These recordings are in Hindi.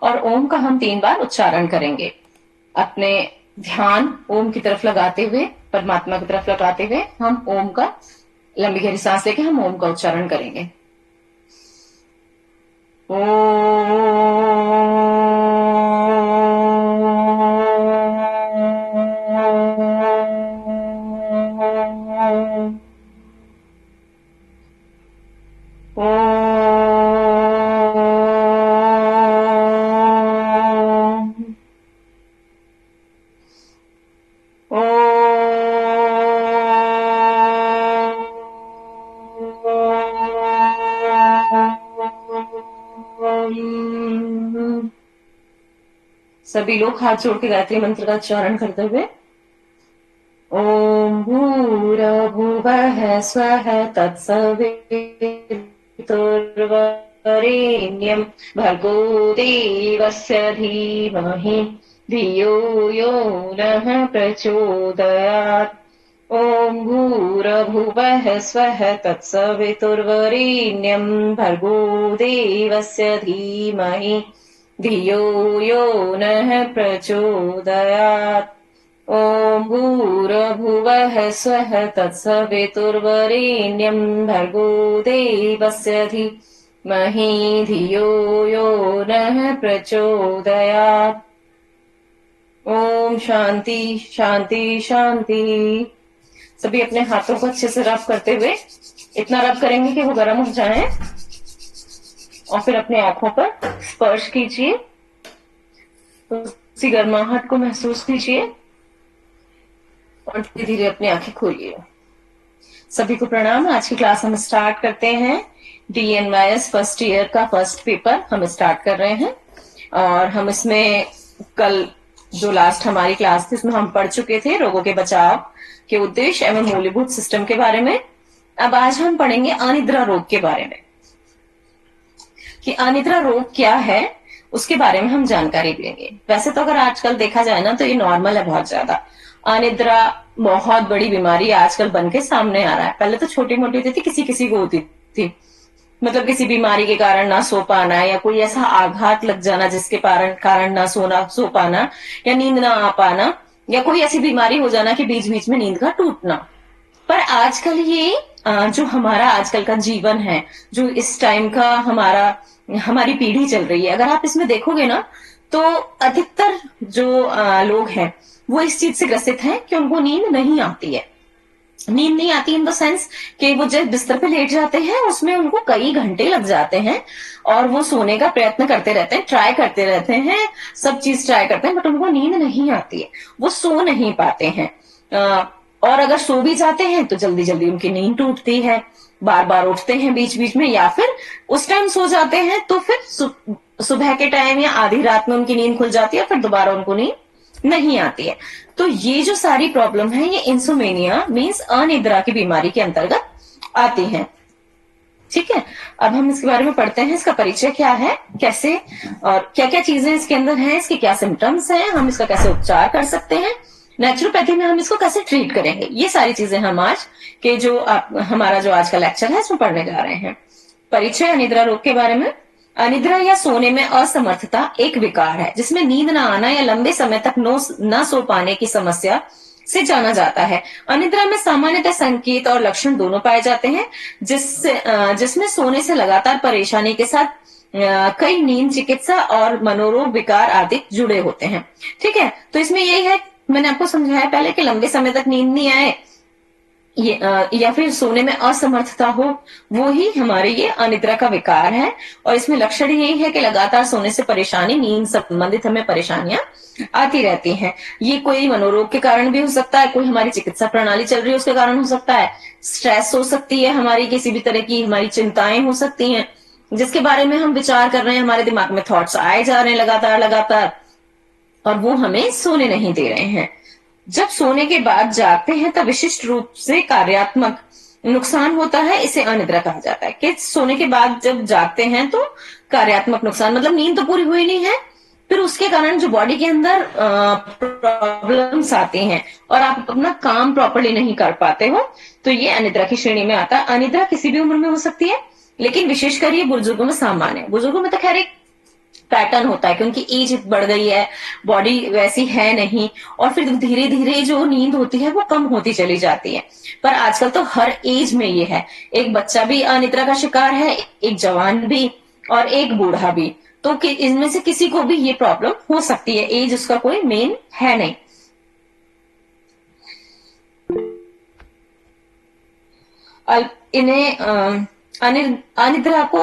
और ओम का हम 3 बार उच्चारण करेंगे। अपने ध्यान ओम की तरफ लगाते हुए, परमात्मा की तरफ लगाते हुए हम ओम का लंबी गहरी सांस लेके हम ओम का उच्चारण करेंगे। सभी लोग हाथ जोड़ के गायत्री मंत्र का उच्चारण करते हुए ओम भूरभुवः स्वः तत्सवितुर्वरेण्यं भर्गो देवस्य धीमहि धियो यो नः प्रचोदयात्। ओम भूरभुवः स्वः तत्सवितुर्वरेण्यं भर्गो देवस्य धीमहि धियो यो नः प्रचोदयात्। ओम भूरभुवः स्वः तत्सवितुर्वरेण्यं भर्गो देवस्य धीमहि धियो यो नः प्रचोदयात्। ओम शांति शांति शांति। सभी अपने हाथों को अच्छे से रब करते हुए, इतना रब करेंगे कि वो गर्म हो जाए, और फिर अपने आंखों पर स्पर्श कीजिए, तो उसी गर्माहट को महसूस कीजिए और धीरे धीरे अपनी आंखें खोलिए। सभी को प्रणाम। आज की क्लास हम स्टार्ट करते हैं। DNYS फर्स्ट ईयर का फर्स्ट पेपर हम स्टार्ट कर रहे हैं, और हम इसमें कल जो लास्ट हमारी क्लास थी उसमें हम पढ़ चुके थे रोगों के बचाव के उद्देश्य एवं मूलभूत सिस्टम के बारे में। अब आज हम पढ़ेंगे अनिद्रा रोग के बारे में, कि अनिद्रा रोग क्या है उसके बारे में हम जानकारी लेंगे। वैसे तो अगर आजकल देखा जाए ना तो ये नॉर्मल है बहुत ज्यादा। अनिद्रा बहुत बड़ी बीमारी आजकल बन के सामने आ रहा है। पहले तो छोटी मोटी होती थी, किसी किसी को होती थी, मतलब किसी बीमारी के कारण ना सो पाना, या कोई ऐसा आघात लग जाना जिसके कारण ना सो पाना, या नींद ना आ पाना, या कोई ऐसी बीमारी हो जाना कि बीच बीच में नींद का टूटना। पर आजकल ये जो हमारा आजकल का जीवन है, जो इस टाइम का हमारी पीढ़ी चल रही है, अगर आप इसमें देखोगे ना तो अधिकतर जो लोग हैं वो इस चीज से ग्रसित हैं कि उनको नींद नहीं आती है। नींद नहीं आती इन द सेंस कि वो जब बिस्तर पे लेट जाते हैं उसमें उनको कई घंटे लग जाते हैं, और वो सोने का प्रयत्न करते रहते हैं, ट्राई करते रहते हैं, सब चीज ट्राई करते हैं, बट उनको नींद नहीं आती है, वो सो नहीं पाते हैं। और अगर सो भी जाते हैं तो जल्दी जल्दी उनकी नींद टूटती है, बार बार उठते हैं बीच बीच में, या फिर उस टाइम सो जाते हैं तो फिर सुबह के टाइम या आधी रात में उनकी नींद खुल जाती है, फिर दोबारा उनको नींद नहीं आती है। तो ये जो सारी प्रॉब्लम है ये इंसोमेनिया मींस अनिद्रा की बीमारी के अंतर्गत आती हैं। ठीक है, अब हम इसके बारे में पढ़ते हैं। इसका परिचय क्या है, कैसे और क्या क्या चीजें इसके अंदर हैं, इसके क्या सिम्टम्स हैं, हम इसका कैसे उपचार कर सकते हैं, नेचुरोपैथी में हम इसको कैसे ट्रीट करेंगे, ये सारी चीजें हम आज के जो हमारा जो आज का लेक्चर है इसमें पढ़ने जा रहे हैं। परिचय अनिद्रा रोग के बारे में। अनिद्रा या सोने में असमर्थता एक विकार है जिसमें नींद न आना या लंबे समय तक न सो पाने की समस्या से जाना जाता है। अनिद्रा में सामान्यतः संकेत और लक्षण दोनों पाए जाते हैं, जिसमें सोने से लगातार परेशानी के साथ कई नींद चिकित्सा और मनोरोग विकार आदि जुड़े होते हैं। ठीक है, तो इसमें यही है, मैंने आपको समझाया पहले कि लंबे समय तक नींद नहीं आए या फिर सोने में असमर्थता हो, वो ही हमारे ये अनिद्रा का विकार है। और इसमें लक्षण यही है कि लगातार सोने से परेशानी, नींद संबंधित हमें परेशानियां आती रहती हैं। ये कोई मनोरोग के कारण भी हो सकता है, कोई हमारी चिकित्सा प्रणाली चल रही है उसके कारण हो सकता है, स्ट्रेस हो सकती है, हमारी किसी भी तरह की हमारी चिंताएं हो सकती हैं जिसके बारे में हम विचार कर रहे हैं, हमारे दिमाग में थॉट्स आए जा रहे हैं लगातार, और वो हमें सोने नहीं दे रहे हैं। जब सोने के बाद जागते हैं तब विशिष्ट रूप से कार्यात्मक नुकसान होता है, इसे अनिद्रा कहा जाता है। कि सोने के बाद जब जागते हैं तो कार्यात्मक नुकसान, मतलब नींद तो पूरी हुई नहीं है, फिर उसके कारण जो बॉडी के अंदर प्रॉब्लम्स आती हैं और आप अपना काम प्रॉपर्ली नहीं कर पाते हो, तो ये अनिद्रा की श्रेणी में आता है। अनिद्रा किसी भी उम्र में हो सकती है, लेकिन विशेषकर ये बुजुर्गों में सामान्य है। बुजुर्गों में तो खैर एक पैटर्न होता है, क्योंकि एज बढ़ गई है, बॉडी वैसी है नहीं, और फिर धीरे धीरे जो नींद होती है वो कम होती चली जाती है। पर आजकल तो हर एज में ये है, एक बच्चा भी अनिद्रा का शिकार है, एक जवान भी, और एक बूढ़ा भी। तो इनमें से किसी को भी ये प्रॉब्लम हो सकती है, एज उसका कोई मेन है नहीं। इन्हें अनिद्रा को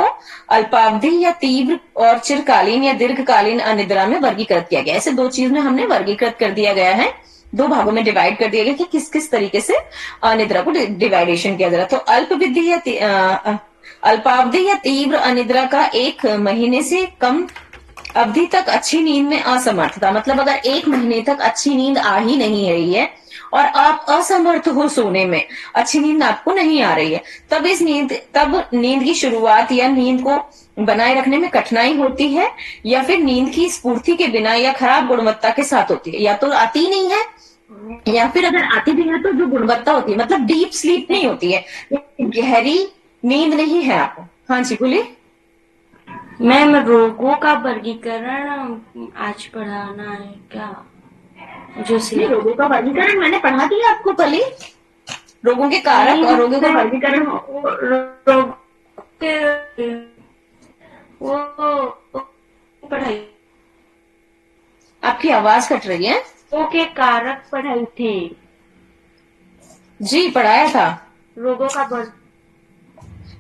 अल्पावधि या तीव्र और चिरकालीन या दीर्घकालीन अनिद्रा में वर्गीकृत किया गया। ऐसे दो चीज में हमने वर्गीकृत कर दिया गया है, दो भागों में डिवाइड कर दिया गया कि किस किस तरीके से अनिद्रा को डिवाइडेशन किया जा रहा है। तो अल्पविधि या अल्पावधि या तीव्र अनिद्रा का 1 महीने से कम अवधि तक अच्छी नींद में असमर्थता, मतलब अगर 1 महीने तक अच्छी नींद आ ही नहीं रही है और आप असमर्थ हो सोने में, अच्छी नींद आपको नहीं आ रही है, तब नींद की शुरुआत या नींद को बनाए रखने में कठिनाई होती है, या फिर नींद की स्फूर्ति के बिना या खराब गुणवत्ता के साथ होती है। या तो आती ही नहीं है, या फिर अगर आती भी है तो जो गुणवत्ता होती है, मतलब डीप स्लीप नहीं होती है, गहरी नींद नहीं है आपको। हाँ जी बोलिए। मैम, रोगों का वर्गीकरण आज पढ़ाना है क्या? जो रोगों का वर्गीकरण मैंने पढ़ा दिया आपको कल ही, रोगों के कारक और रोगों का वर्गीकरण। रोग के वो पढ़ाई, आपकी आवाज कट रही है। रोगों के कारक पढ़ाई थी जी, पढ़ाया था। रोगों का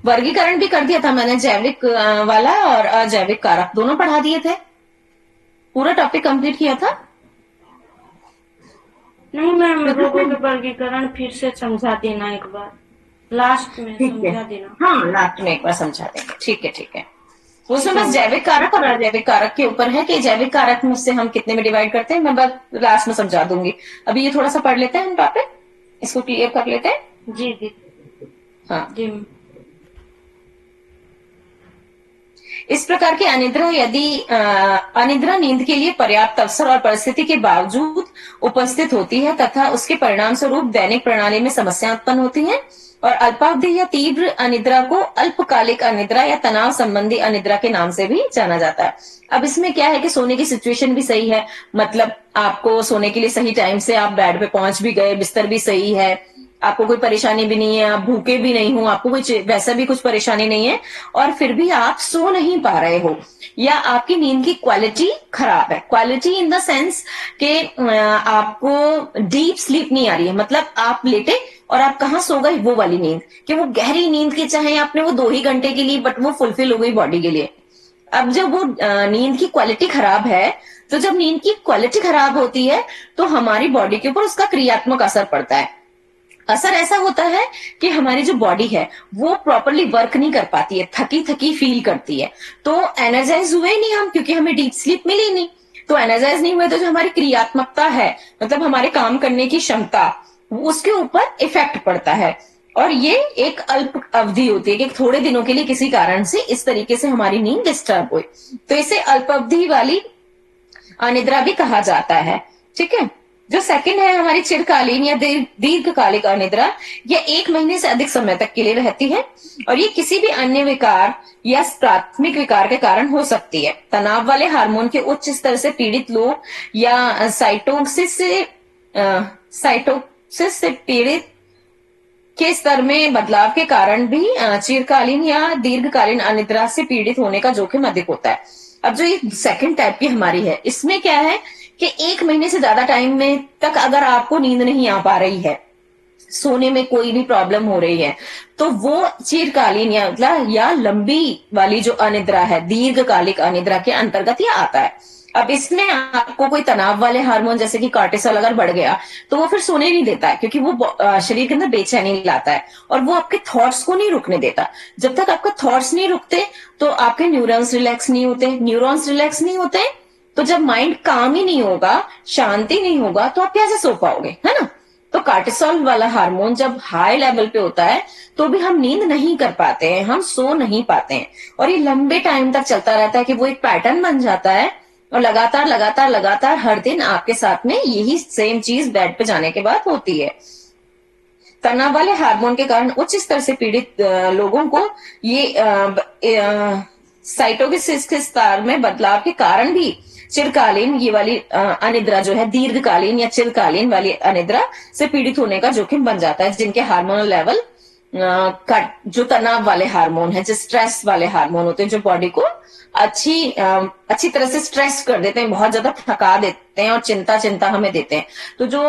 वर्गीकरण भी कर दिया था मैंने, जैविक वाला और अजैविक कारक दोनों पढ़ा दिए थे, पूरा टॉपिक कंप्लीट किया था। नहीं मैम, रोगों के वर्गीकरण फिर से समझा देना एक बार, लास्ट में समझा देना। हाँ, लास्ट में एक बार समझा देंगे। ठीक है ठीक है। उसमें बस जैविक कारक और अजैविक कारक के ऊपर है कि जैविक कारक में से हम कितने में डिवाइड करते हैं, मैं बस लास्ट में समझा दूंगी। अभी ये थोड़ा सा पढ़ लेते हैं हम टॉपिक, इसको क्लियर कर लेते हैं। जी जी हाँ जी। इस प्रकार की अनिद्रा यदि अनिद्रा नींद के लिए पर्याप्त अवसर और परिस्थिति के बावजूद उपस्थित होती है तथा उसके परिणाम स्वरूप दैनिक प्रणाली में समस्या उत्पन्न होती है। और अल्पावधि या तीव्र अनिद्रा को अल्पकालिक अनिद्रा या तनाव संबंधी अनिद्रा के नाम से भी जाना जाता है। अब इसमें क्या है कि सोने की सिचुएशन भी सही है, मतलब आपको सोने के लिए सही टाइम से आप बेड पे पहुंच भी गए, बिस्तर भी सही है, आपको कोई परेशानी भी नहीं है, आप भूखे भी नहीं हो, आपको कोई वैसा भी कुछ परेशानी नहीं है, और फिर भी आप सो नहीं पा रहे हो, या आपकी नींद की क्वालिटी खराब है। क्वालिटी इन द सेंस कि आपको डीप स्लीप नहीं आ रही है, मतलब आप लेटे और आप कहाँ सो गए, वो वाली नींद, कि वो गहरी नींद की चाहे आपने वो 2 ही घंटे के लिए, बट वो फुलफिल हो गई बॉडी के लिए। अब जब वो नींद की क्वालिटी खराब है, तो जब नींद की क्वालिटी खराब होती है तो हमारी बॉडी के ऊपर उसका क्रियात्मक असर पड़ता है। असर ऐसा होता है कि हमारी जो बॉडी है वो प्रॉपरली वर्क नहीं कर पाती है, थकी थकी फील करती है। तो एनर्जाइज हुए नहीं हम, क्योंकि हमें डीप स्लीप मिली नहीं, तो एनर्जाइज नहीं हुए, तो जो हमारी क्रियात्मकता है, मतलब हमारे काम करने की क्षमता, उसके ऊपर इफेक्ट पड़ता है। और ये एक अल्प अवधि होती है कि थोड़े दिनों के लिए किसी कारण से इस तरीके से हमारी नींद डिस्टर्ब हुई, तो इसे अल्प अवधि वाली अनिद्रा भी कहा जाता है। ठीक है। जो सेकंड है हमारी चिरकालीन या दीर्घकालिक अनिद्रा, यह 1 महीने से अधिक समय तक के लिए रहती है, और ये किसी भी अन्य विकार या प्राथमिक विकार के कारण हो सकती है। तनाव वाले हार्मोन के उच्च स्तर से पीड़ित लोग या साइटोसिस से पीड़ित के स्तर में बदलाव के कारण भी चिरकालीन या दीर्घकालीन अनिद्रा से पीड़ित होने का जोखिम अधिक होता है। अब जो ये सेकंड टाइप की हमारी है, इसमें क्या है कि 1 महीने से ज्यादा टाइम में तक अगर आपको नींद नहीं आ पा रही है, सोने में कोई भी प्रॉब्लम हो रही है, तो वो चिरकालीन या मतलब या लंबी वाली जो अनिद्रा है, दीर्घकालिक अनिद्रा के अंतर्गत ये आता है। अब इसमें आपको कोई तनाव वाले हार्मोन जैसे कि कार्टिसोल अगर बढ़ गया तो वो फिर सोने नहीं देता है, क्योंकि वो शरीर के अंदर बेचैनी लाता है, और वो आपके थॉट्स को नहीं रुकने देता। जब तक आपके थॉट्स नहीं रुकते तो आपके न्यूरॉन्स रिलैक्स नहीं होते, न्यूरॉन्स रिलैक्स नहीं होते, तो जब माइंड काम ही नहीं होगा, शांति नहीं होगा, तो आप कैसे सो पाओगे, है ना। तो कार्टिसोल वाला हार्मोन जब हाई लेवल पे होता है तो भी हम नींद नहीं कर पाते हैं, हम सो नहीं पाते हैं, और ये लंबे टाइम तक चलता रहता है कि वो एक पैटर्न बन जाता है, और लगातार लगातार लगातार हर दिन आपके साथ में यही सेम चीज बेड पे जाने के बाद होती है। तनाव वाले हार्मोन के कारण उच्च स्तर से पीड़ित लोगों को ये साइटोकिन्सिस के स्तर में बदलाव के कारण भी चिरकालीन ये वाली अनिद्रा जो है, दीर्घकालीन या चिरकालीन वाली अनिद्रा से पीड़ित होने का जोखिम बन जाता है, जिनके हार्मोनल लेवल का जो तनाव वाले हार्मोन है, जो स्ट्रेस वाले हार्मोन होते हैं, जो बॉडी को अच्छी तरह से स्ट्रेस कर देते हैं, बहुत ज्यादा थका देते हैं और चिंता चिंता हमें देते हैं। तो जो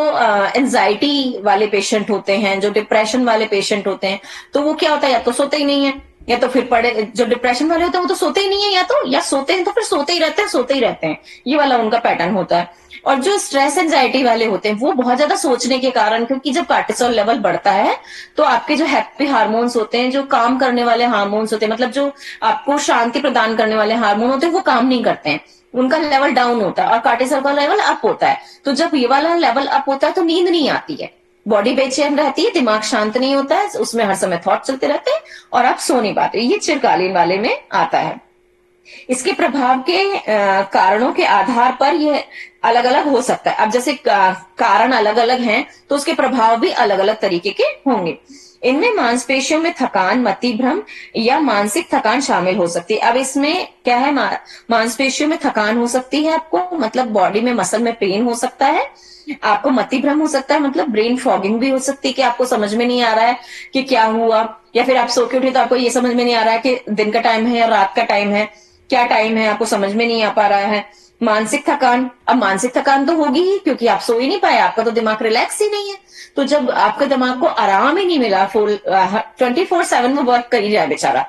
एंजाइटी वाले पेशेंट होते हैं, जो डिप्रेशन वाले पेशेंट होते हैं, तो वो क्या होता है, या तो सोते ही नहीं है, या तो फिर पड़े, जो डिप्रेशन वाले होते हैं वो तो सोते ही नहीं है, या सोते हैं तो फिर सोते ही रहते हैं, सोते ही रहते हैं, ये वाला उनका पैटर्न होता है। और जो स्ट्रेस एंजाइटी वाले होते हैं वो बहुत ज्यादा सोचने के कारण, क्योंकि जब कार्टिसोल लेवल बढ़ता है तो आपके जो हैप्पी हार्मोन्स होते हैं, जो काम करने वाले हार्मोन्स होते हैं, मतलब जो आपको शांति प्रदान करने वाले हार्मोन होते हैं, वो काम नहीं करते हैं, उनका लेवल डाउन होता है और कार्टिसोल का लेवल अप होता है। तो जब ये वाला लेवल अप होता है तो नींद नहीं आती है, बॉडी बेचैन रहती है, दिमाग शांत नहीं होता है, उसमें हर समय थॉट चलते रहते हैं और आप सो नहीं पाते। ये चिरकालीन वाले में आता है। इसके प्रभाव के कारणों के आधार पर यह अलग अलग हो सकता है। अब जैसे कारण अलग अलग हैं तो उसके प्रभाव भी अलग अलग तरीके के होंगे। इनमें मांसपेशियों में थकान, मतिभ्रम या मानसिक थकान शामिल हो सकती है। अब इसमें क्या है, मांसपेशियों में थकान हो सकती है आपको, मतलब बॉडी में मसल में पेन हो सकता है, आपको मतिभ्रम हो सकता है, मतलब ब्रेन फॉगिंग भी हो सकती है कि आपको समझ में नहीं आ रहा है कि क्या हुआ, या फिर आप सो के उठे तो आपको ये समझ में नहीं आ रहा है कि दिन का टाइम है या रात का टाइम है, क्या टाइम है, आपको समझ में नहीं आ पा रहा है। मानसिक थकान, अब मानसिक थकान तो होगी ही क्योंकि आप सो ही नहीं पाए, आपका तो दिमाग रिलैक्स ही नहीं है। तो जब आपके दिमाग को आराम ही नहीं मिला, 24/7 में वर्क कर ही जाए बेचारा,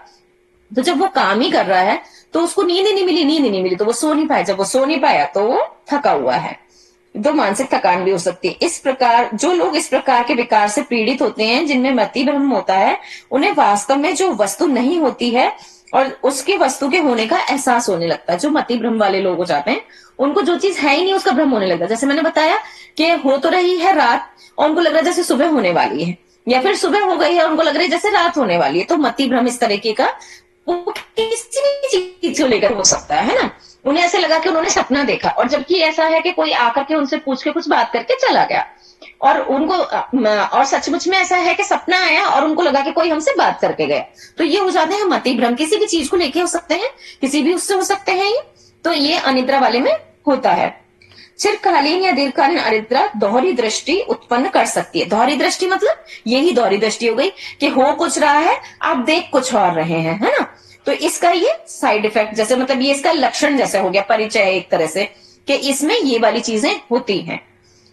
तो जब वो काम ही कर रहा है तो उसको नींद ही नहीं मिली तो वो सो नहीं पाया, जब वो सो नहीं पाया तो वो थका हुआ है। तो मानसिक थकान भी हो सकती है। इस प्रकार जो लोग इस प्रकार के विकार से पीड़ित होते हैं, जिनमें मतिभ्रम होता है, उन्हें वास्तव में जो वस्तु नहीं होती है और उसके वस्तु के होने का एहसास होने लगता है। जो मतिभ्रम वाले लोग हो जाते हैं उनको जो चीज है ही नहीं उसका भ्रम होने लगता है। जैसे मैंने बताया कि हो तो रही है रात और उनको लग रहा है जैसे सुबह होने वाली है, या फिर सुबह हो गई है और उनको लग रहा है जैसे रात होने वाली है। तो मतिभ्रम इस तरीके का वो किसी भी चीज को लेकर हो सकता है ना। उन्हें ऐसे लगा कि उन्होंने सपना देखा, और जबकि ऐसा है कि कोई आकर के उनसे पूछ के कुछ बात करके चला गया, और उनको और सचमुच में ऐसा है कि सपना आया और उनको लगा कि कोई हमसे बात करके गया। तो ये हो जाते हैं मतिभ्रम। किसी भी चीज को लेके हो सकते हैं, किसी भी उससे हो सकते हैं ये। तो ये अनिद्रा वाले में होता है। चिरकालीन या दीर्घकालीन अनिद्रा दोहरी दृष्टि उत्पन्न कर सकती है। दोहरी दृष्टि मतलब यही दोहरी दृष्टि हो गई कि हो कुछ रहा है, आप देख कुछ और रहे हैं, है ना। तो इसका ये साइड इफेक्ट, जैसे मतलब ये इसका लक्षण जैसे हो गया, परिचय एक तरह से, कि इसमें ये वाली चीजें होती हैं।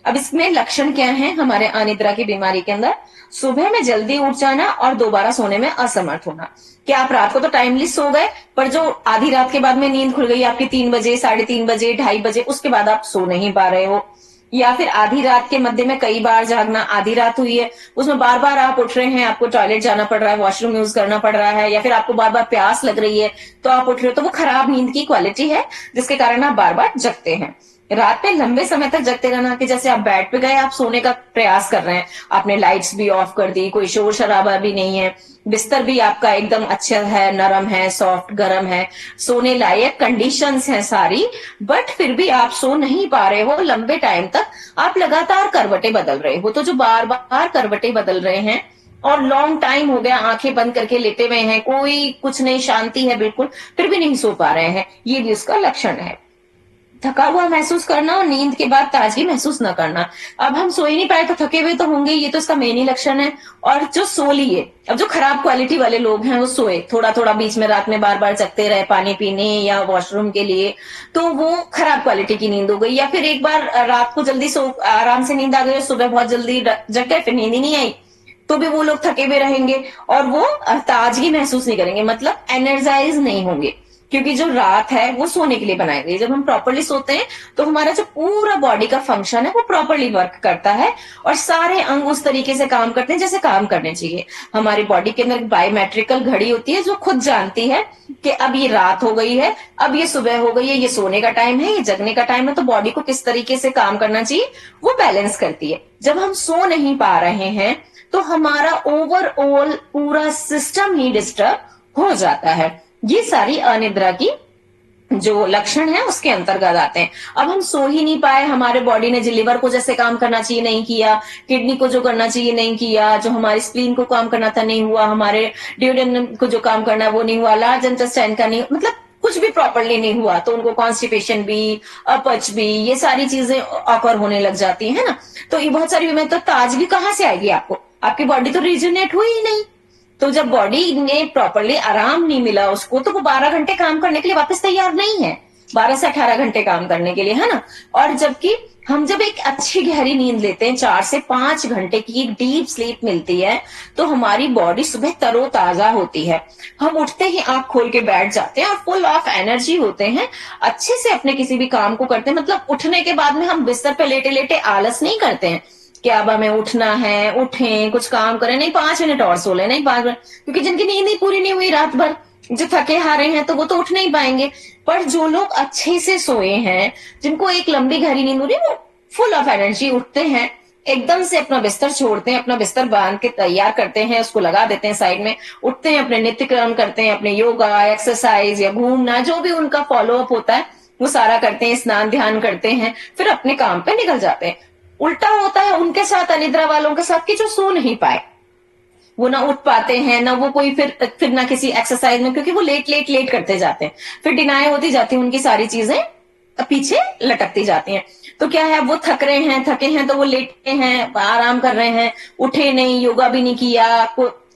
अब इसमें लक्षण क्या है हमारे अनिद्रा की बीमारी के अंदर? सुबह में जल्दी उठ जाना और दोबारा सोने में असमर्थ होना। कि आप रात को तो टाइमली सो गए, पर जो आधी रात के बाद में नींद खुल गई आपकी 3 बजे, 3:30 बजे, 2:30 बजे, उसके बाद आप सो नहीं पा रहे हो। या फिर आधी रात के मध्य में कई बार जागना, आधी रात हुई है उसमें बार बार आप उठ रहे हैं, आपको टॉयलेट जाना पड़ रहा है, वॉशरूम यूज करना पड़ रहा है, या फिर आपको बार बार प्यास लग रही है तो आप उठ रहे हो, तो वो खराब नींद की क्वालिटी है जिसके कारण आप बार बार जगते हैं। रात में लंबे समय तक जगते रहना, कि जैसे आप बेड पे गए, आप सोने का प्रयास कर रहे हैं, आपने लाइट्स भी ऑफ कर दी, कोई शोर शराबा भी नहीं है, बिस्तर भी आपका एकदम अच्छा है, नरम है, सॉफ्ट, गर्म है, सोने लायक कंडीशंस हैं सारी, बट फिर भी आप सो नहीं पा रहे हो लंबे टाइम तक, आप लगातार करवटें बदल रहे हो। तो जो बार बार करवटें बदल रहे हैं और लॉन्ग टाइम हो गया आंखें बंद करके लेटे हुए हैं, कोई कुछ नहीं, शांति है बिल्कुल, फिर भी नहीं सो पा रहे हैं, ये भी उसका लक्षण है। थका हुआ महसूस करना और नींद के बाद ताजगी महसूस न करना। अब हम सो ही नहीं पाए तो थके हुए तो होंगे, ये तो इसका मेन ही लक्षण है। और जो सो लिए, अब जो खराब क्वालिटी वाले लोग हैं वो सोए, थोड़ा थोड़ा बीच में रात में बार बार जगते रहे पानी पीने या वॉशरूम के लिए, तो वो खराब क्वालिटी की नींद हो गई। या फिर एक बार रात को जल्दी सो, आराम से नींद आ गई, सुबह बहुत जल्दी जग गए, फिर नींद ही नहीं आई, तो भी वो लोग थके हुए रहेंगे और वो ताजगी महसूस नहीं करेंगे, मतलब एनर्जाइज नहीं होंगे, क्योंकि जो रात है वो सोने के लिए बनाई गई। जब हम प्रॉपरली सोते हैं तो हमारा जो पूरा बॉडी का फंक्शन है वो प्रॉपरली वर्क करता है और सारे अंग उस तरीके से काम करते हैं जैसे काम करने चाहिए। हमारी बॉडी के अंदर बायोमेट्रिकल घड़ी होती है जो खुद जानती है कि अब ये रात हो गई है, अब ये सुबह हो गई है, ये सोने का टाइम है, ये जगने का टाइम है, तो बॉडी को किस तरीके से काम करना चाहिए वो बैलेंस करती है। जब हम सो नहीं पा रहे हैं तो हमारा ओवरऑल पूरा सिस्टम ही डिस्टर्ब हो जाता है। ये सारी अनिद्रा की जो लक्षण है उसके अंतर्गत आते हैं। अब हम सो ही नहीं पाए, हमारे बॉडी ने जो लिवर को जैसे काम करना चाहिए नहीं किया, किडनी को जो करना चाहिए नहीं किया, जो हमारे स्प्लीन को काम करना था नहीं हुआ, हमारे ड्यूडेनम को जो काम करना है वो नहीं हुआ, लार्ज इंटेस्टाइन का नहीं, मतलब कुछ भी प्रॉपरली नहीं हुआ तो उनको कॉन्स्टिपेशन भी, अपच भी, ये सारी चीजें ऑकर होने लग जाती है ना। तो ये बहुत सारी बीमारी, तो ताजगी कहाँ से आएगी आपको, आपकी बॉडी तो रिजुनेट हुई ही नहीं। तो जब बॉडी ने प्रॉपरली आराम नहीं मिला उसको, तो वो 12 घंटे काम करने के लिए वापस तैयार नहीं है, 12 से 18 घंटे काम करने के लिए, है ना। और जबकि हम जब एक अच्छी गहरी नींद लेते हैं, 4 से 5 घंटे की एक डीप स्लीप मिलती है, तो हमारी बॉडी सुबह तरोताजा होती है। हम उठते ही आंख खोल के बैठ जाते हैं और फुल ऑफ एनर्जी होते हैं, अच्छे से अपने किसी भी काम को करते हैं। मतलब उठने के बाद में हम बिस्तर पे लेटे लेटे आलस नहीं करते हैं कि अब हमें उठना है, उठें कुछ काम करें, नहीं 5 मिनट और सो लें, नहीं 5 मिनट, क्योंकि जिनकी नींद ही पूरी नहीं हुई रात भर, जो थके हारे हैं, तो वो तो उठ नहीं पाएंगे। पर जो लोग अच्छे से सोए हैं, जिनको एक लंबी गहरी नींद हो रही है, वो फुल ऑफ एनर्जी उठते हैं, एकदम से अपना बिस्तर छोड़ते हैं, अपना बिस्तर बांध के तैयार करते हैं, उसको लगा देते हैं साइड में, उठते हैं, अपने नित्य कर्म करते हैं, अपने योगा, एक्सरसाइज या घूमना, जो भी उनका फॉलो अप होता है वो सारा करते हैं, स्नान ध्यान करते हैं, फिर अपने काम पे निकल जाते हैं। उल्टा होता है उनके साथ, अनिद्रा वालों के साथ, कि जो सो नहीं पाए, वो ना उठ पाते हैं, ना वो कोई फिर ना किसी एक्सरसाइज में, क्योंकि वो लेट लेट लेट करते जाते हैं, फिर डिनाई होती जाती है, उनकी सारी चीजें पीछे लटकती जाती हैं। तो क्या है, वो थक रहे हैं, थके हैं, तो वो लेटे हैं, आराम कर रहे हैं, उठे नहीं, योगा भी नहीं किया,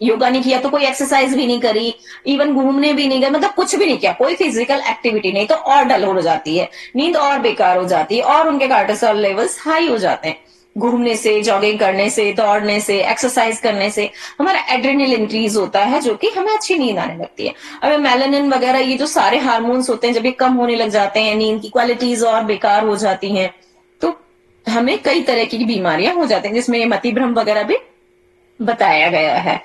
योगा नहीं किया तो कोई एक्सरसाइज भी नहीं करी, इवन घूमने भी नहीं गए, मतलब कुछ भी नहीं किया, कोई फिजिकल एक्टिविटी नहीं, तो और डल हो जाती है नींद, और बेकार हो जाती है, और उनके कार्टिसोल लेवल्स हाई हो जाते हैं। घूमने से, जॉगिंग करने से, दौड़ने से, एक्सरसाइज करने से हमारा एड्रेनल इंक्रीज होता है, जो कि हमें अच्छी नींद आने लगती है। अब मेलानिन वगैरह, ये जो सारे हार्मोन्स होते हैं, जब ये कम होने लग जाते हैं, नींद की क्वालिटीज और बेकार हो जाती हैं, तो हमें कई तरह की बीमारियां हो जाती हैं, जिसमें ये मति भ्रम वगैरह भी बताया गया है।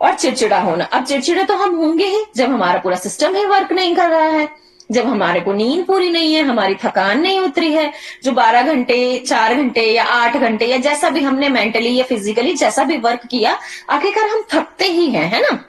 और चिड़चिड़ा होना, अब चिड़चिड़े तो हम होंगे ही जब हमारा पूरा सिस्टम ही वर्क नहीं कर रहा है, जब हमारे को नींद पूरी नहीं है, हमारी थकान नहीं उतरी है, जो 12 घंटे, 4 घंटे या 8 घंटे या जैसा भी हमने मेंटली या फिजिकली जैसा भी वर्क किया, आखिरकार हम थकते ही हैं, है ना।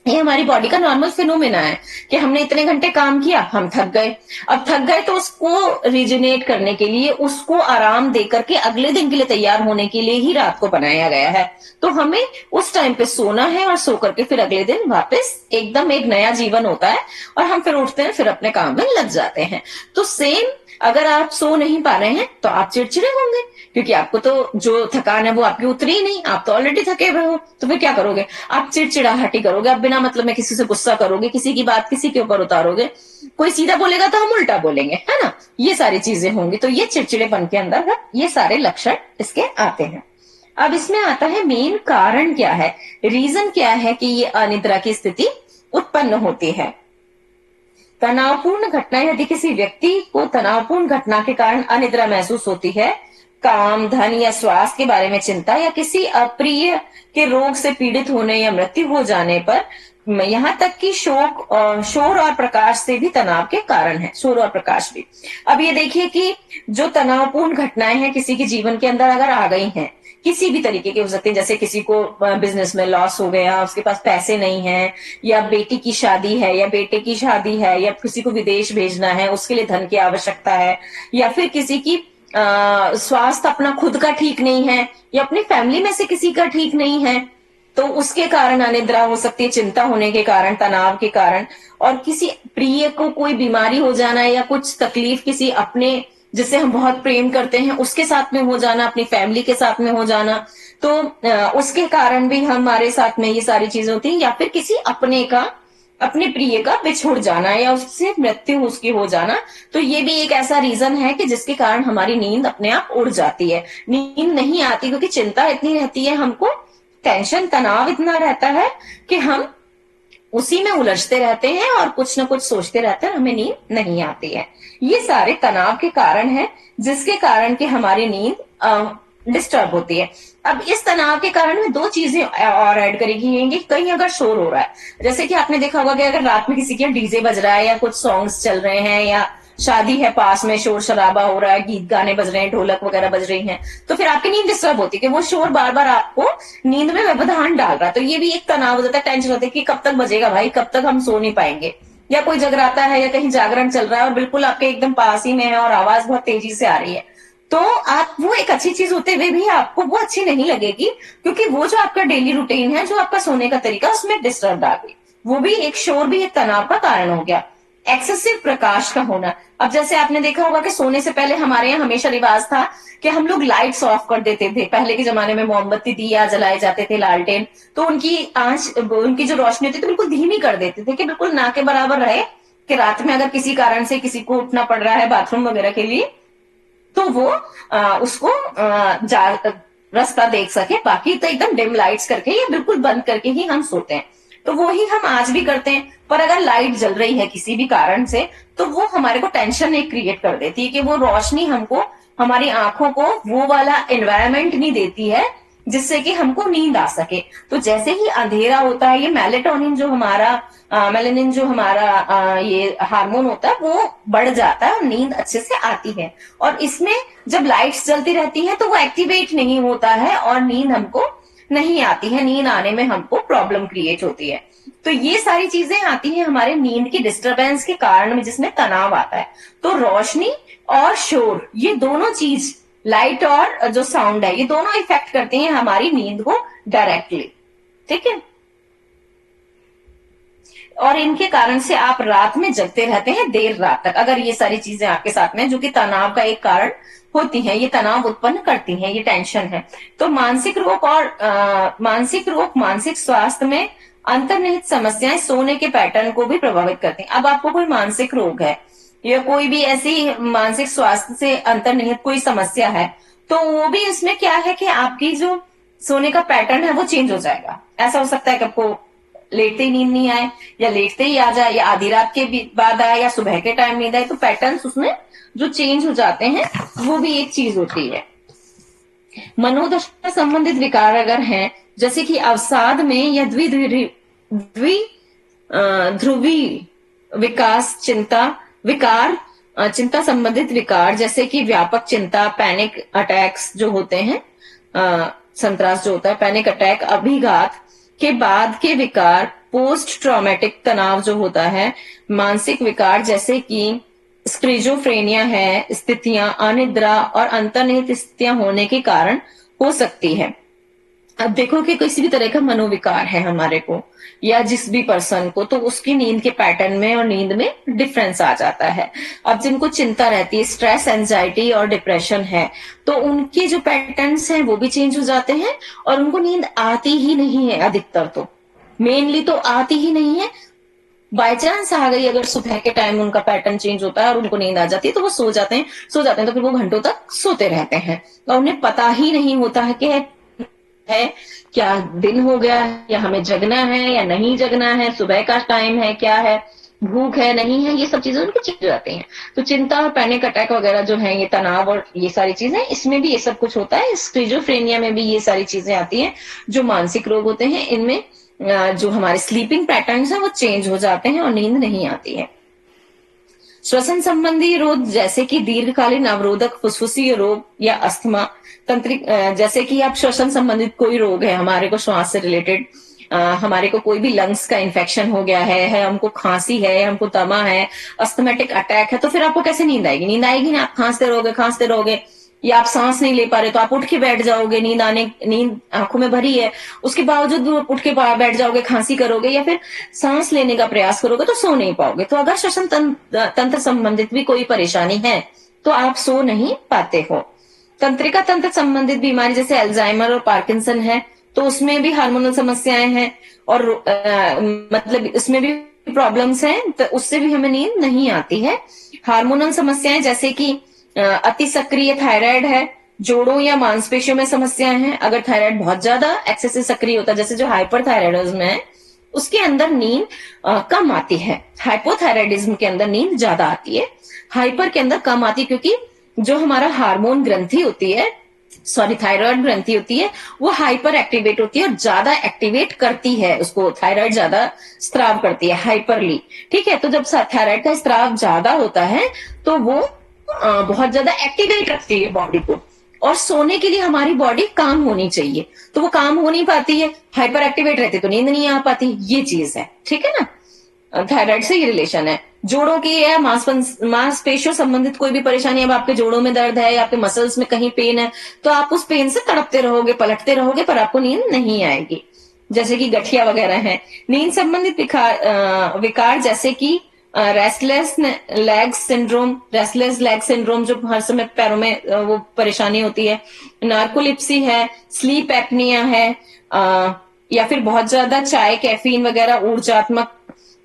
ये हमारी बॉडी का नॉर्मल फिनोमेना है कि हमने इतने घंटे काम किया, हम थक गए। अब थक गए तो उसको रिजुनेट करने के लिए, उसको आराम दे करके अगले दिन के लिए तैयार होने के लिए ही रात को बनाया गया है। तो हमें उस टाइम पे सोना है, और सो करके फिर अगले दिन वापस एकदम एक नया जीवन होता है, और हम फिर उठते हैं, फिर अपने काम में लग जाते हैं। तो सेम, अगर आप सो नहीं पा रहे हैं तो आप चिड़चिड़े होंगे, क्योंकि आपको तो जो थकान है वो आपकी उतरी ही नहीं, आप तो ऑलरेडी थके हुए हो, तो फिर क्या करोगे, आप चिड़चिड़ाहटी करोगे, आप बिना मतलब में किसी से गुस्सा करोगे, किसी की बात किसी के ऊपर उतारोगे, कोई सीधा बोलेगा तो हम उल्टा बोलेंगे, है ना, ये सारी चीजें होंगी। तो ये चिड़चिड़ेपन के अंदर है, ये सारे लक्षण इसके आते हैं। अब इसमें आता है मेन कारण क्या है, रीजन क्या है कि ये अनिद्रा की स्थिति उत्पन्न होती है। तनावपूर्ण घटना, यदि किसी व्यक्ति को तनावपूर्ण घटना के कारण अनिद्रा महसूस होती है, काम, धन या स्वास्थ्य के बारे में चिंता, या किसी अप्रिय के रोग से पीड़ित होने या मृत्यु हो जाने पर, यहां तक कि शोर और प्रकाश से भी तनाव के कारण है, शोर और प्रकाश भी। अब ये देखिए कि जो तनावपूर्ण घटनाएं हैं किसी के जीवन के अंदर अगर आ गई हैं, किसी भी तरीके के हो सकते हैं, जैसे किसी को बिजनेस में लॉस हो गया, उसके पास पैसे नहीं है, या बेटी की शादी है या बेटे की शादी है, या किसी को विदेश भेजना है, उसके लिए धन की आवश्यकता है, या फिर किसी की स्वास्थ्य अपना खुद का ठीक नहीं है, या अपनी फैमिली में से किसी का ठीक नहीं है, तो उसके कारण अनिद्रा हो सकती है, चिंता होने के कारण, तनाव के कारण। और किसी प्रिय को कोई बीमारी हो जाना, या कुछ तकलीफ किसी अपने जिसे हम बहुत प्रेम करते हैं उसके साथ में हो जाना, अपनी फैमिली के साथ में हो जाना, तो उसके कारण भी हमारे साथ में ये सारी चीजें होती हैं। या फिर किसी अपने प्रिय का बिछुड़ जाना, या उससे मृत्यु उसकी हो जाना, तो ये भी एक ऐसा रीजन है कि जिसके कारण हमारी नींद अपने आप उड़ जाती है। नींद नहीं आती क्योंकि चिंता इतनी रहती है, हमको टेंशन, तनाव इतना रहता है कि हम उसी में उलझते रहते हैं और कुछ ना कुछ सोचते रहते हैं, हमें नींद नहीं आती है। ये सारे तनाव के कारण हैं, जिसके कारण कि हमारी नींद डिस्टर्ब होती है। अब इस तनाव के कारण में 2 चीजें और ऐड करेगी, कहीं अगर शोर हो रहा है, जैसे कि आपने देखा होगा कि अगर रात में किसी के डीजे बज रहा है, या कुछ सॉन्ग्स चल रहे हैं, या शादी है पास में, शोर शराबा हो रहा है, गीत गाने बज रहे हैं, ढोलक वगैरह बज रही हैं, तो फिर आपकी नींद डिस्टर्ब होती है कि वो शोर बार बार आपको नींद में व्यवधान डाल रहा है। तो ये भी एक तनाव हो जाता है, टेंशन होती है कि कब तक बजेगा भाई, कब तक हम सो नहीं पाएंगे। या कोई जगराता है, या कहीं जागरण चल रहा है और बिल्कुल आपके एकदम पास ही में है और आवाज बहुत तेजी से आ रही है, तो आप, वो एक अच्छी चीज होते हुए भी आपको वो अच्छी नहीं लगेगी, क्योंकि वो जो आपका डेली रूटीन है, जो आपका सोने का तरीका, उसमें डिस्टर्ब आ गई। वो भी एक शोर भी एक तनाव का कारण हो गया। एक्सेसिव प्रकाश का होना। अब जैसे आपने देखा होगा कि सोने से पहले हमारे यहाँ हमेशा रिवाज था कि हम लोग लाइट्स ऑफ कर देते थे। पहले के जमाने में मोमबत्ती दिया जलाए जाते थे, लालटेन, तो उनकी आंच, उनकी जो रोशनी होती थी बिल्कुल धीमी कर देते थे कि बिल्कुल ना के बराबर रहे, कि रात में अगर किसी कारण से किसी को उठना पड़ रहा है बाथरूम वगैरह के लिए तो वो उसको रास्ता देख सके। बाकी तो एकदम डिम लाइट्स करके या बिल्कुल बंद करके ही हम सोते हैं। तो वो ही हम आज भी करते हैं। पर अगर लाइट जल रही है किसी भी कारण से तो वो हमारे को टेंशन एक क्रिएट कर देती है कि वो रोशनी हमको, हमारी आंखों को वो वाला एनवायरमेंट नहीं देती है जिससे कि हमको नींद आ सके। तो जैसे ही अंधेरा होता है, ये मेलेटोनिन जो हमारा मेलेनिन जो हमारा ये हार्मोन होता है वो बढ़ जाता है और नींद अच्छे से आती है। और इसमें जब लाइट्स जलती रहती है तो वो एक्टिवेट नहीं होता है और नींद हमको नहीं आती है, नींद आने में हमको प्रॉब्लम क्रिएट होती है। तो ये सारी चीजें आती हैं हमारे नींद की डिस्टरबेंस के कारण में, जिसमें तनाव आता है। तो रोशनी और शोर, ये दोनों चीज, लाइट और जो साउंड है, ये दोनों इफेक्ट करते हैं हमारी नींद को डायरेक्टली। ठीक है, और इनके कारण से आप रात में जगते रहते हैं देर रात तक, अगर ये सारी चीजें आपके साथ में, जो कि तनाव का एक कारण होती हैं, ये तनाव उत्पन्न करती हैं, ये टेंशन है। तो मानसिक रोग और मानसिक स्वास्थ्य में अंतर्निहित समस्याएं सोने के पैटर्न को भी प्रभावित करती हैं। अब आपको कोई मानसिक रोग है या कोई भी ऐसी मानसिक स्वास्थ्य से अंतर्निहित कोई समस्या है, तो वो भी इसमें क्या है कि आपकी जो सोने का पैटर्न है वो चेंज हो जाएगा। ऐसा हो सकता है कि आपको लेटते ही नींद नहीं आए, या लेटते ही आ जाए, या आधी रात के बाद आए, या सुबह के टाइम नींद आए। तो पैटर्न्स उसमें जो चेंज हो जाते हैं वो भी एक चीज होती है। मनोदशा संबंधित विकार अगर हैं, जैसे कि अवसाद में या ध्रुवी विकास चिंता संबंधित विकार, जैसे कि व्यापक चिंता, पैनिक अटैक्स जो होते हैं, संत्रास जो होता है, पैनिक अटैक, अभिघात के बाद के विकार, पोस्ट ट्रॉमेटिक तनाव जो होता है, मानसिक विकार जैसे कि स्क्रिजोफ्रेनिया है, स्थितियां, अनिद्रा और अंतर्निहित स्थितियां होने के कारण हो सकती है। अब देखो कि किसी भी तरह का मनोविकार है हमारे को या जिस भी पर्सन को, तो उसकी नींद के पैटर्न में और नींद में डिफरेंस आ जाता है। अब जिनको चिंता रहती है, स्ट्रेस, एंजाइटी और डिप्रेशन है, तो उनके जो पैटर्न्स हैं वो भी चेंज हो जाते हैं और उनको नींद आती ही नहीं है। अधिकतर तो मेनली तो आती ही नहीं है। बाय चांस आ गई अगर सुबह के टाइम उनका पैटर्न चेंज होता है और उनको नींद आ जाती है तो वो सो जाते हैं तो फिर वो घंटों तक सोते रहते हैं और उन्हें पता ही नहीं होता है कि है क्या दिन हो गया है, या हमें जगना है या नहीं जगना है, सुबह का टाइम है, क्या है, भूख है नहीं है, ये सब चीजें उनकी चेंज हो जाती हैं। तो चिंता और पैनिक अटैक वगैरह जो है, ये तनाव और ये सारी चीजें, इसमें भी ये सब कुछ होता है। स्किज़ोफ्रेनिया में भी ये सारी चीजें आती हैं जो मानसिक रोग होते हैं। इनमें जो हमारे स्लीपिंग पैटर्न्स हैं वो चेंज हो जाते हैं और नींद नहीं आती है। श्वसन संबंधी रोग जैसे कि दीर्घकालीन अवरोधक फुसफुसीय रोग या अस्थमा, तंत्रिक, जैसे कि आप श्वसन संबंधित कोई रोग है हमारे को, श्वास से रिलेटेड, हमारे को कोई भी लंग्स का इन्फेक्शन हो गया है, हमको खांसी है, हमको दमा है, अस्थमेटिक अटैक है, तो फिर आपको कैसे नींद आएगी? नींद आएगी ना, आप खांसते रहोगे, या आप सांस नहीं ले पा रहे तो आप उठ के बैठ जाओगे, नींद आंखों में भरी है, उसके बावजूद उठ के बैठ जाओगे, खांसी करोगे या फिर सांस लेने का प्रयास करोगे तो सो नहीं पाओगे। तो अगर श्वसन तंत्र संबंधित भी कोई परेशानी है तो आप सो नहीं पाते हो। तंत्रिका तंत्र संबंधित बीमारी जैसे अल्जाइमर और पार्किंसन है, तो उसमें भी हार्मोनल समस्याएं हैं और मतलब इसमें भी प्रॉब्लम्स हैं, तो उससे भी हमें नींद नहीं आती है। हार्मोनल समस्याएं जैसे कि अति सक्रिय थायराइड है, जोड़ों या मांसपेशियों में समस्याएं हैं। अगर थायराइड बहुत ज्यादा एक्सेसिव सक्रिय होता है, जैसे जो हाइपरथायराइडिज्म है, उसके अंदर नींद कम आती है। हाइपोथायराइडिज्म के अंदर नींद ज्यादा आती है, हाइपर के अंदर कम आती है, क्योंकि जो हमारा हार्मोन ग्रंथि होती है, थायराइड ग्रंथि होती है, वो हाइपर एक्टिवेट होती है और ज्यादा एक्टिवेट करती है उसको, थायराइड ज्यादा स्त्राव करती है हाइपरली। ठीक है, तो जब थायराइड का स्त्राव ज्यादा होता है तो वो बहुत ज्यादा एक्टिवेट रखती है बॉडी को, और सोने के लिए हमारी बॉडी काम होनी चाहिए, तो वो काम हो नहीं पाती है, हाइपर एक्टिवेट रहती तो नींद नहीं आ पाती। ये चीज है, ठीक है ना। थायराइड से ये रिलेशन है। जोड़ों की या मांसपेशियों संबंधित कोई भी परेशानी, अब आपके जोड़ों में दर्द है या आपके मसल्स में कहीं पेन है, तो आप उस पेन से तड़पते रहोगे, पलटते रहोगे, पर आपको नींद नहीं आएगी। जैसे कि गठिया वगैरह है। नींद संबंधित विकार जैसे कि रेस्टलेस लेग सिंड्रोम जो हर समय पैरों में वो परेशानी होती है, नार्कोलिप्सी है, स्लीप एपनिया है, या फिर बहुत ज्यादा चाय कैफीन वगैरह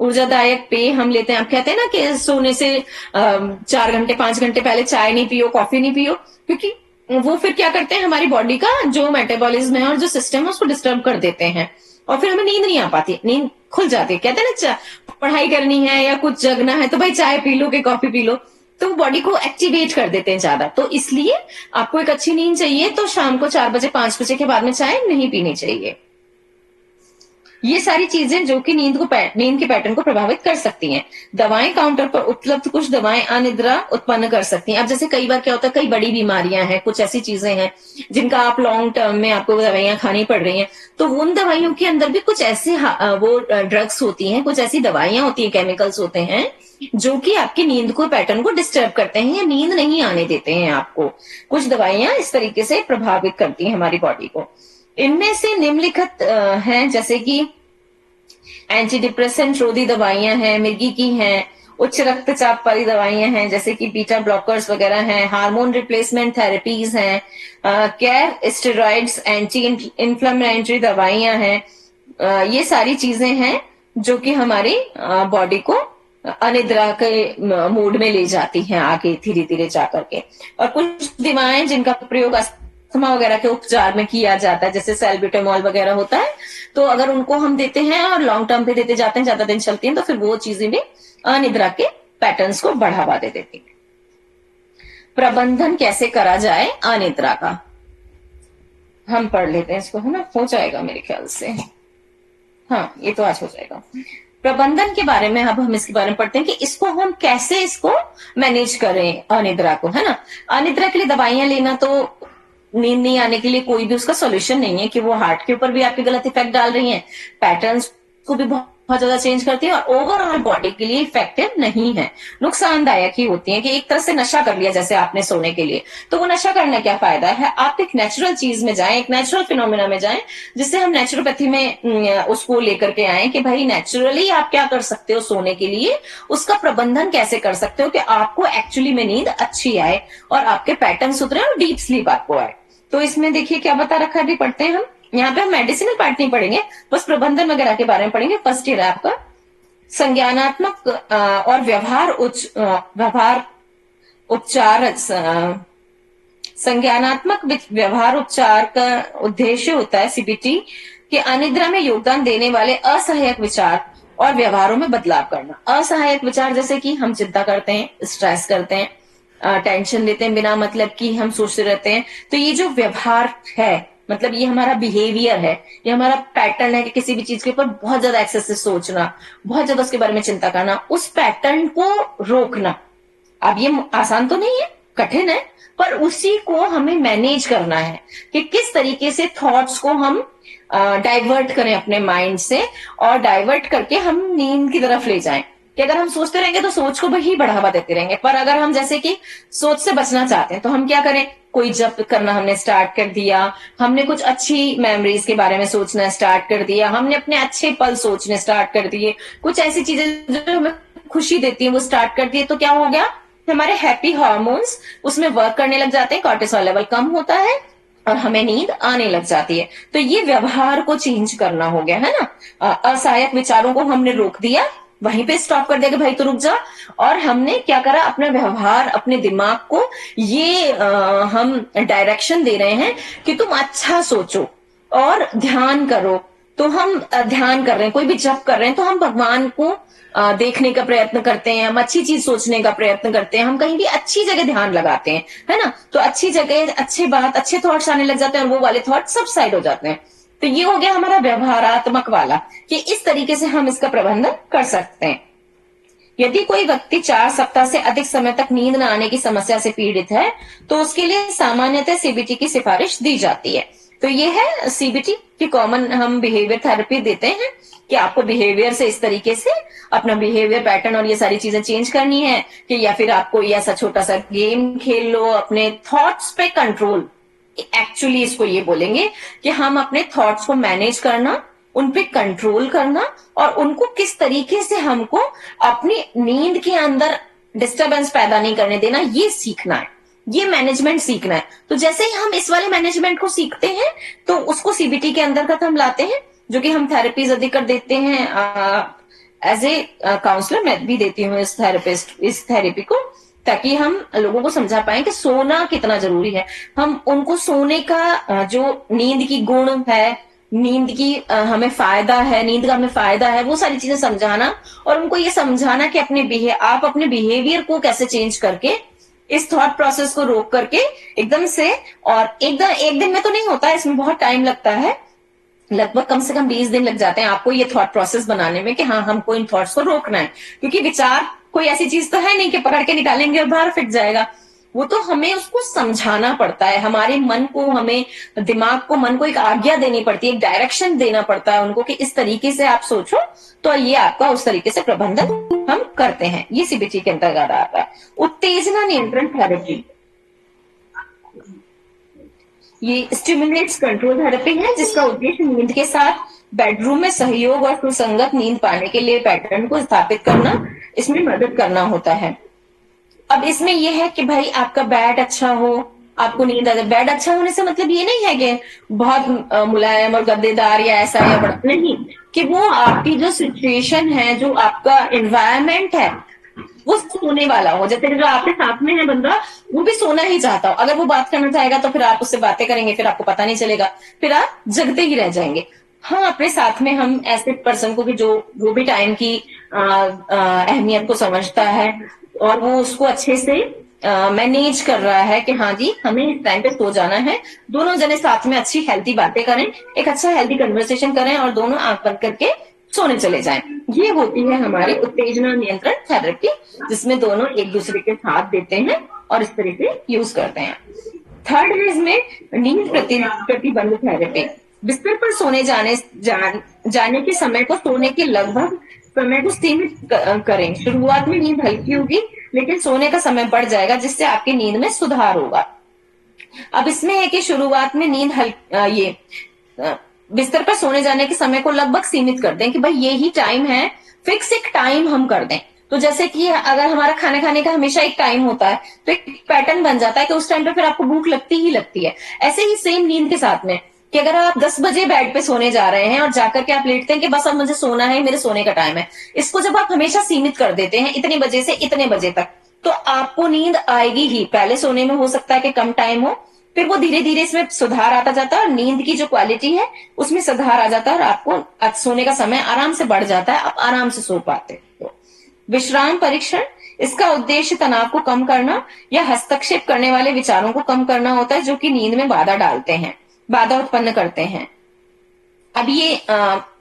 ऊर्जादायक पेय हम लेते हैं। आप कहते हैं ना कि सोने से 4 घंटे 5 घंटे पहले चाय नहीं पियो, कॉफी नहीं पियो, क्योंकि वो फिर क्या करते हैं, हमारी बॉडी का जो मेटाबॉलिज्म है और जो सिस्टम है उसको डिस्टर्ब कर देते हैं, और फिर हमें नींद नहीं आ पाती, नींद खुल जाती है। कहते हैं ना पढ़ाई करनी है या कुछ जगना है तो भाई चाय पी लो कि कॉफी पी लो, तो बॉडी को एक्टिवेट कर देते हैं ज्यादा। तो इसलिए आपको एक अच्छी नींद चाहिए तो शाम को 4 बजे 5 बजे के बाद में चाय नहीं पीनी चाहिए। ये सारी चीजें जो कि नींद के पैटर्न को प्रभावित कर सकती हैं। दवाएं, काउंटर पर उपलब्ध कुछ दवाएं अनिद्रा उत्पन्न कर सकती हैं। अब जैसे कई बार क्या होता है, कई बड़ी बीमारियां हैं, कुछ ऐसी चीजें हैं जिनका आप लॉन्ग टर्म में आपको दवाइयां खानी पड़ रही हैं, तो उन दवाइयों के अंदर भी कुछ ऐसे वो ड्रग्स होती हैं, कुछ ऐसी दवाइयां होती हैं, केमिकल्स होते हैं जो कि आपकी नींद को पैटर्न को डिस्टर्ब करते हैं या नींद नहीं आने देते हैं आपको। कुछ दवाइयां इस तरीके से प्रभावित करती हैं हमारी बॉडी को। इनमें से निम्नलिखित हैं, जैसे कि एंटी डिप्रेसेंट रोधी दवाइयां हैं, मिर्गी की हैं, उच्च रक्तचाप वाली दवाइयां हैं जैसे कि बीटा ब्लॉकर्स वगैरह हैं, हार्मोन रिप्लेसमेंट थेरेपीज हैं, केयर स्टेरॉइड्स, एंटी इन्फ्लेमेटरी दवाइयां हैं। ये सारी चीजें हैं जो कि हमारी बॉडी को अनिद्रा के मूड में ले जाती हैं आगे धीरे धीरे जाकर के। और कुछ दवाएं जिनका प्रयोग अस्थमा वगैरह के उपचार में किया जाता है, जैसे सैल्ब्यूटामॉल वगैरह होता है, तो अगर उनको हम देते हैं और लॉन्ग टर्म पे देते जाते हैं, ज्यादा दिन चलती हैं, तो फिर वो चीजें भी अनिद्रा के पैटर्न्स को बढ़ावा दे देती है। प्रबंधन कैसे करा जाए अनिद्रा का, हम पढ़ लेते हैं इसको, है ना, हो जाएगा मेरे ख्याल से, हाँ ये तो आज हो जाएगा। प्रबंधन के बारे में अब हम इसके बारे में पढ़ते हैं कि इसको हम कैसे इसको मैनेज करें अनिद्रा को, है ना। अनिद्रा के लिए दवाइयां लेना तो नींद नहीं आने के लिए कोई भी उसका सॉल्यूशन नहीं है, कि वो हार्ट के ऊपर भी आपके गलत इफेक्ट डाल रही हैं, पैटर्न्स को भी बहुत ज्यादा चेंज करती है और ओवरऑल बॉडी के लिए इफेक्टिव नहीं है, नुकसानदायक ही होती है। कि एक तरह से नशा कर लिया जैसे आपने सोने के लिए, तो वो नशा करने क्या फायदा है। आप एक नेचुरल चीज में जाएं, एक नेचुरल फिनोमिना में जाएं, जिससे हम नेचुरोपैथी में उसको लेकर के आए कि भाई नेचुरली आप क्या कर सकते हो सोने के लिए, उसका प्रबंधन कैसे कर सकते हो कि आपको एक्चुअली में नींद अच्छी आए और आपके पैटर्न सुधरे और डीप स्लीप आपको आए। तो इसमें देखिए क्या बता रखा है, अभी पढ़ते हैं हम। यहाँ पे हम मेडिसिनल पार्ट नहीं पढ़ेंगे, बस प्रबंधन वगैरह के बारे में पढ़ेंगे। फर्स्ट ईयर है आपका। संज्ञानात्मक और व्यवहार उपचार संज्ञानात्मक व्यवहार उपचार का उद्देश्य होता है सीबीटी कि अनिद्रा में योगदान देने वाले असहायक विचार और व्यवहारों में बदलाव करना। असहायक विचार जैसे कि हम चिंता करते हैं, स्ट्रेस करते हैं, टेंशन लेते हैं बिना मतलब की, हम सोचते रहते हैं। तो ये जो व्यवहार है, मतलब ये हमारा बिहेवियर है, ये हमारा पैटर्न है कि किसी भी चीज के ऊपर बहुत ज्यादा एक्सेस से सोचना, बहुत ज्यादा उसके बारे में चिंता करना, उस पैटर्न को रोकना। अब ये आसान तो नहीं है, कठिन है, पर उसी को हमें मैनेज करना है कि किस तरीके से थॉट्स को हम डाइवर्ट करें अपने माइंड से, और डाइवर्ट करके हम नींद की तरफ ले जाएं। कि अगर हम सोचते रहेंगे तो सोच को ही बढ़ावा देते रहेंगे, पर अगर हम जैसे कि सोच से बचना चाहते हैं तो हम क्या करें, कोई जप करना हमने स्टार्ट कर दिया, हमने कुछ अच्छी मेमोरीज के बारे में सोचना स्टार्ट कर दिया, हमने अपने अच्छे पल सोचने स्टार्ट कर दिए, कुछ ऐसी चीजें जो हमें खुशी देती है वो स्टार्ट कर दिए, तो क्या हो गया, हमारे हैप्पी हार्मोन्स उसमें वर्क करने लग जाते हैं, कॉर्टिसोल लेवल कम होता है और हमें नींद आने लग जाती है। तो ये व्यवहार को चेंज करना हो गया, है ना। असहायक विचारों को हमने रोक दिया, वहीं पे स्टॉप कर दिया कि भाई तो रुक जा, और हमने क्या करा, अपना व्यवहार, अपने दिमाग को ये हम डायरेक्शन दे रहे हैं कि तुम अच्छा सोचो और ध्यान करो। तो हम ध्यान कर रहे हैं, कोई भी जप कर रहे हैं, तो हम भगवान को देखने का प्रयत्न करते हैं, हम अच्छी चीज सोचने का प्रयत्न करते हैं, हम कहीं भी अच्छी जगह ध्यान लगाते हैं, है ना। तो अच्छी जगह अच्छी बात, अच्छे थॉट्स आने लग जाते हैं और वो वाले थॉट सब साइड हो जाते हैं। तो ये हो गया हमारा व्यवहारात्मक वाला, कि इस तरीके से हम इसका प्रबंधन कर सकते हैं। यदि कोई व्यक्ति 4 सप्ताह से अधिक समय तक नींद न आने की समस्या से पीड़ित है तो उसके लिए सामान्यतः सीबीटी की सिफारिश दी जाती है। तो ये है सीबीटी की कॉमन, हम बिहेवियर थेरेपी देते हैं कि आपको बिहेवियर से इस तरीके से अपना बिहेवियर पैटर्न और ये सारी चीजें चेंज करनी है, कि या फिर आपको ये ऐसा छोटा सा गेम खेल लो, अपने थॉट्स पे कंट्रोल, एक्चुअली इसको ये बोलेंगे कि हम अपने थॉट्स को मैनेज करना उन पे कंट्रोल करना और उनको किस तरीके से हमको अपनी नींद के अंदर डिस्टरबेंस पैदा नहीं करने देना, ये सीखना है, ये मैनेजमेंट सीखना है। तो जैसे ही हम इस वाले मैनेजमेंट को सीखते हैं तो उसको सीबीटी के अंतर्गत हम लाते हैं, जो कि हम थेरेपीज अधिकतर देते हैं। एज ए काउंसलर मैं भी देती हूँ इस थेरेपी को, ताकि हम लोगों को समझा पाए कि सोना कितना जरूरी है। हम उनको सोने का जो नींद की गुण है, नींद की हमें फायदा है, नींद का हमें फायदा है, वो सारी चीजें समझाना और उनको ये समझाना कि आप अपने बिहेवियर को कैसे चेंज करके इस थॉट प्रोसेस को रोक करके एकदम से, और एकदम एक दिन में तो नहीं होता है, इसमें बहुत टाइम लगता है, लगभग कम से कम 20 दिन लग जाते हैं आपको ये थॉट प्रोसेस बनाने में कि हाँ हमको इन थॉट्स को रोकना है। क्योंकि विचार कोई ऐसी चीज तो है नहीं कि पकड़ के निकालेंगे और बाहर फिट जाएगा, वो तो हमें उसको समझाना पड़ता है। हमारे मन को, हमें दिमाग को, मन को एक आज्ञा देनी पड़ती है, एक डायरेक्शन देना पड़ता है उनको कि इस तरीके से आप सोचो तो ये आपका उस तरीके से प्रबंधन हम करते हैं। ये सीबीटी के अंतर्गत आता है। उत्तेजना नियंत्रण थेरेपी, ये स्टिमुलेट्स कंट्रोल थेरेपी है, जिसका उद्देश्य नींद के साथ बेडरूम में सहयोग और सुसंगत नींद पाने के लिए पैटर्न को स्थापित करना, इसमें मदद करना होता है। अब इसमें यह है कि भाई आपका बेड अच्छा हो, आपको नींद आ जाए। बेड अच्छा होने से मतलब ये नहीं है कि बहुत मुलायम और गद्देदार या ऐसा या बड़ा, नहीं, कि वो आपकी जो सिचुएशन है, जो आपका एनवायरमेंट है, वो सोने वाला हो। जैसे जो आपके साथ में है बंदा, वो भी सोना ही चाहता हो, अगर वो बात करना चाहेगा तो फिर आप उससे बातें करेंगे, फिर आपको पता नहीं चलेगा, फिर आप जगते ही रह जाएंगे। हाँ, अपने साथ में हम ऐसे पर्सन को भी जो भी टाइम की अहमियत को समझता है और वो उसको अच्छे से मैनेज कर रहा है कि हाँ जी हमें इस टाइम पे सो जाना है, दोनों जने साथ में अच्छी हेल्थी बातें करें, एक अच्छा हेल्थी कन्वर्सेशन करें और दोनों आंख बंद करके सोने चले जाएं। ये होती है हमारी उत्तेजना नियंत्रण थेरेपी, जिसमें दोनों एक दूसरे के साथ देते हैं और इस तरह से यूज करते हैं। थर्ड है इसमें नींद प्रतिबंध थेरेपी। बिस्तर पर सोने जाने के समय को सोने के लगभग समय को सीमित करें। शुरुआत में नींद हल्की होगी, लेकिन सोने का समय बढ़ जाएगा, जिससे आपकी नींद में सुधार होगा। अब इसमें है कि शुरुआत में बिस्तर पर सोने जाने के समय को लगभग सीमित कर दें कि भाई ये ही टाइम है, फिक्स एक टाइम हम कर दें। तो जैसे कि अगर हमारा खाना खाने का हमेशा एक टाइम होता है तो एक पैटर्न बन जाता है कि उस टाइम पे फिर आपको भूख लगती ही लगती है। ऐसे ही सेम नींद के साथ में कि अगर आप 10 बजे बेड पे सोने जा रहे हैं और जाकर के आप लेटते हैं कि बस अब मुझे सोना है, मेरे सोने का टाइम है, इसको जब आप हमेशा सीमित कर देते हैं इतने बजे से इतने बजे तक, तो आपको नींद आएगी ही। पहले सोने में हो सकता है कि कम टाइम हो, फिर वो धीरे धीरे इसमें सुधार आता जाता है और नींद की जो क्वालिटी है उसमें सुधार आ जाता है और आपको सोने का समय आराम से बढ़ जाता है, आप आराम से सो पाते हो। विश्राम परीक्षण, इसका उद्देश्य तनाव को कम करना या हस्तक्षेप करने वाले विचारों को कम करना होता है, जो कि नींद में बाधा उत्पन्न करते हैं। अब ये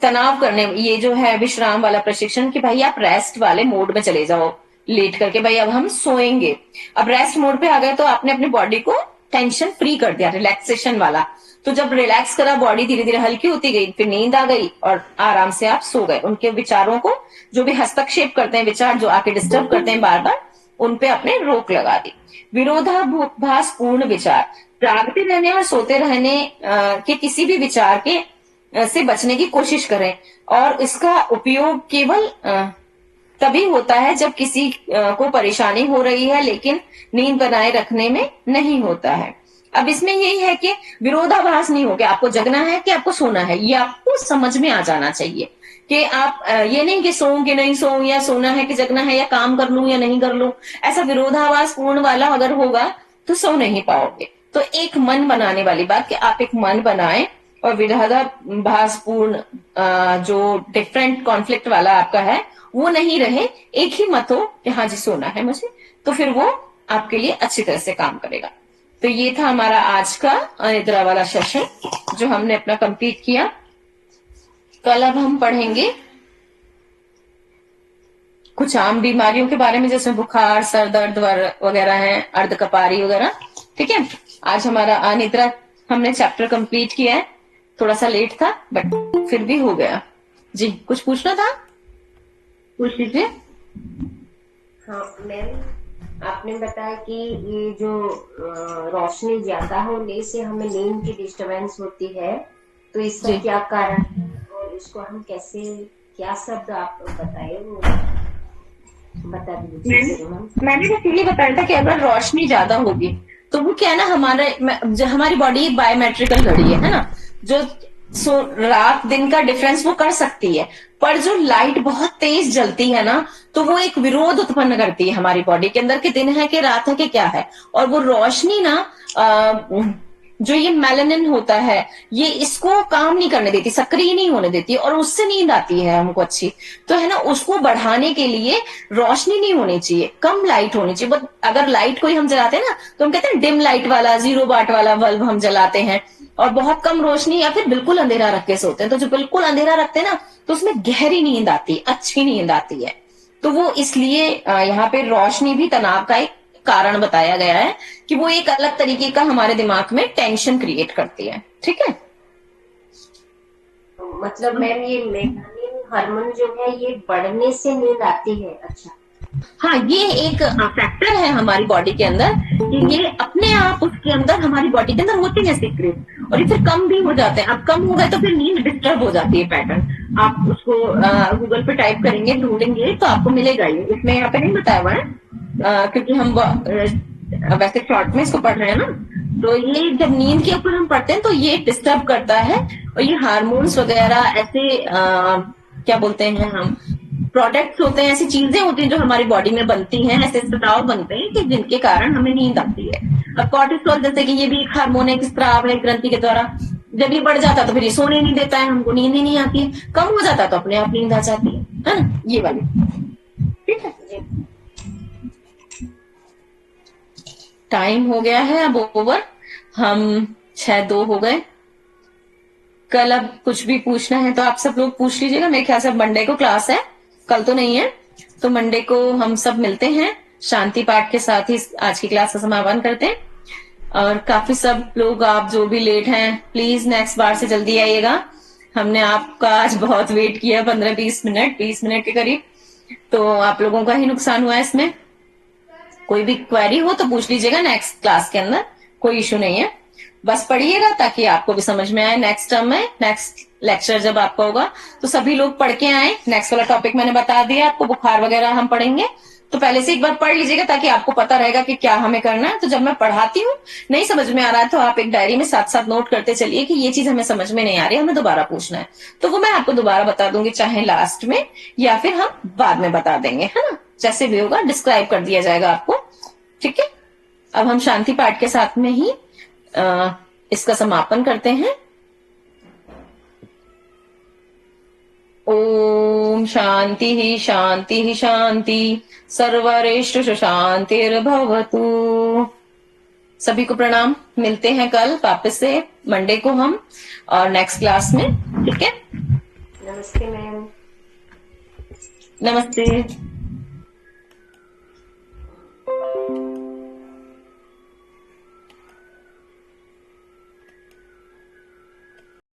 तनाव करने, ये जो है विश्राम वाला प्रशिक्षण कि भाई आप रेस्ट वाले मोड में चले जाओ, लेट करके भाई अब हम सोएंगे। अब रेस्ट मोड पे आ गए तो आपने अपनी बॉडी को टेंशन फ्री कर दिया, रिलैक्सेशन वाला। तो जब रिलैक्स करा, बॉडी धीरे धीरे हल्की होती गई, फिर नींद आ गई और आराम से आप सो गए। उनके विचारों को, जो भी हस्तक्षेप करते हैं विचार, जो आके डिस्टर्ब करते हैं बार बार, उन पे अपने रोक लगा दी। विरोधाभास पूर्ण विचार, जागते रहने और सोते रहने के किसी भी विचार के से बचने की कोशिश करें और इसका उपयोग केवल तभी होता है जब किसी को परेशानी हो रही है, लेकिन नींद बनाए रखने में नहीं होता है। अब इसमें यही है कि विरोधाभास नहीं हो कि आपको जगना है कि आपको सोना है, ये आपको समझ में आ जाना चाहिए कि आप ये नहीं कि सोऊं कि नहीं सोऊं, या सोना है कि जगना है, या काम कर लूं या नहीं कर लूं। ऐसा विरोधाभास पूर्ण वाला अगर होगा तो सो नहीं पाओगे। तो एक मन बनाने वाली बात कि आप एक मन बनाएं और विरोधाभास पूर्ण जो डिफरेंट कॉन्फ्लिक्ट वाला आपका है वो नहीं रहे, एक ही मत हो कि हाँ जी सोना है मुझे, तो फिर वो आपके लिए अच्छी तरह से काम करेगा। तो ये था हमारा आज का अनिद्रा वाला सेशन जो हमने अपना कंप्लीट किया। कल अब हम पढ़ेंगे कुछ आम बीमारियों के बारे में, जैसे बुखार, सर दर्द वगैरह है, अर्धकपारी वगैरह। ठीक है, आज हमारा अनिद्रा हमने चैप्टर कंप्लीट किया है। थोड़ा सा लेट था बट फिर भी हो गया। जी कुछ पूछना था, पूछ लीजिए। हाँ मैम, आपने बताया कि ये जो रोशनी ज्यादा होने से हमें नींद की डिस्टरबेंस होती है, तो इसका क्या कारण है और इसको हम कैसे, क्या शब्द आप बताए वो बता दीजिए मैम। मैंने तो इसीलिए बताया था कि अगर रोशनी ज्यादा होगी तो वो क्या है ना, हमारी बॉडी एक बायोमेट्रिकल घड़ी है ना, जो रात दिन का डिफरेंस वो कर सकती है। पर जो लाइट बहुत तेज जलती है ना, तो वो एक विरोध उत्पन्न करती है हमारी बॉडी के अंदर कि दिन है कि रात है कि क्या है। और वो रोशनी ना जो ये मेलानिन होता है, ये इसको काम नहीं करने देती, सक्रिय नहीं होने देती, और उससे नींद आती है हमको अच्छी। तो है ना, उसको बढ़ाने के लिए रोशनी नहीं होनी चाहिए, कम लाइट होनी चाहिए। बट अगर लाइट कोई हम जलाते हैं ना, तो हम कहते हैं डिम लाइट वाला 0 वाट वाला बल्ब हम जलाते हैं, और बहुत कम रोशनी या फिर बिल्कुल अंधेरा रख के सोते हैं। तो जो बिल्कुल अंधेरा रखते हैं ना, तो उसमें गहरी नींद आती है, अच्छी नींद आती है। तो वो इसलिए यहाँ पे रोशनी भी तनाव का एक कारण बताया गया है कि वो एक अलग तरीके का हमारे दिमाग में टेंशन क्रिएट करती है। ठीक है, मतलब मैम ये मेलानिन हार्मोन जो है ये बढ़ने से नींद आती है? अच्छा। हाँ, ये एक फैक्टर है हमारी बॉडी के अंदर कि ये अपने आप उसके अंदर हमारी बॉडी के अंदर होते हैं सीक्रेट, और ये फिर कम भी हो जाते हैं। अब कम हो गए तो फिर नींद डिस्टर्ब हो जाती है पैटर्न। आप उसको गूगल पे टाइप करेंगे, ढूंढेंगे तो आपको मिलेगा। ये इसमें यहाँ पे नहीं बताया हुआ है क्योंकि हम वैसे शॉर्ट में इसको पढ़ रहे हैं ना। तो ये जब नींद के ऊपर हम पढ़ते हैं तो ये डिस्टर्ब करता है, और ये हार्मोन्स वगैरह ऐसे क्या बोलते हैं हम, प्रोडक्ट्स होते हैं, ऐसी चीजें होती हैं जो हमारी बॉडी में बनती हैं, ऐसे स्त्राव बनते हैं कि जिनके कारण हमें नींद आती है। अब कॉर्टिसोल जैसे कि ये भी एक हार्मोन है, एक स्त्राव है ग्रंथि के द्वारा। जब ये बढ़ जाता है तो फिर ये सोने नहीं देता है, हमको नींद ही नहीं आती है। कम हो जाता है तो अपने आप नींद आ जाती है ना, ये वाली। ठीक है, टाइम हो गया है अब ओवर, हम 6:02 हो गए। कल अब कुछ भी पूछना है तो आप सब लोग पूछ लीजिएगा। मेरे ख्याल से मंडे को क्लास है, कल तो नहीं है। तो मंडे को हम सब मिलते हैं, शांति पाठ के साथ ही आज की क्लास का समापन करते हैं। और काफी सब लोग, आप जो भी लेट हैं, प्लीज नेक्स्ट बार से जल्दी आइएगा। हमने आपका आज बहुत वेट किया, 15-20 मिनट, 20 मिनट के करीब। तो आप लोगों का ही नुकसान हुआ है इसमें। कोई भी क्वेरी हो तो पूछ लीजिएगा नेक्स्ट क्लास के अंदर, कोई इश्यू नहीं है। बस पढ़िएगा ताकि आपको भी समझ में आए। नेक्स्ट टर्म में, नेक्स्ट लेक्चर जब आपका होगा तो सभी लोग पढ़ के आए। नेक्स्ट वाला टॉपिक मैंने बता दिया आपको, बुखार वगैरह हम पढ़ेंगे, तो पहले से एक बार पढ़ लीजिएगा ताकि आपको पता रहेगा कि क्या हमें करना है। तो जब मैं पढ़ाती हूँ, नहीं समझ में आ रहा है तो आप एक डायरी में साथ साथ नोट करते चलिए कि ये चीज हमें समझ में नहीं आ रही, हमें दोबारा पूछना है। तो वो मैं आपको दोबारा बता दूंगी, चाहे लास्ट में या फिर हम बाद में बता देंगे, है ना। जैसे भी होगा डिस्क्राइब कर दिया जाएगा आपको। ठीक है, अब हम शांति पाठ के साथ में ही इसका समापन करते हैं। ओम शांति ही शांति ही शांति, सर्वरेषु शांतिर्भवतु। सभी को प्रणाम, मिलते हैं कल वापस से मंडे को हम, और नेक्स्ट क्लास में। ठीक है, नमस्ते मैम। नमस्ते।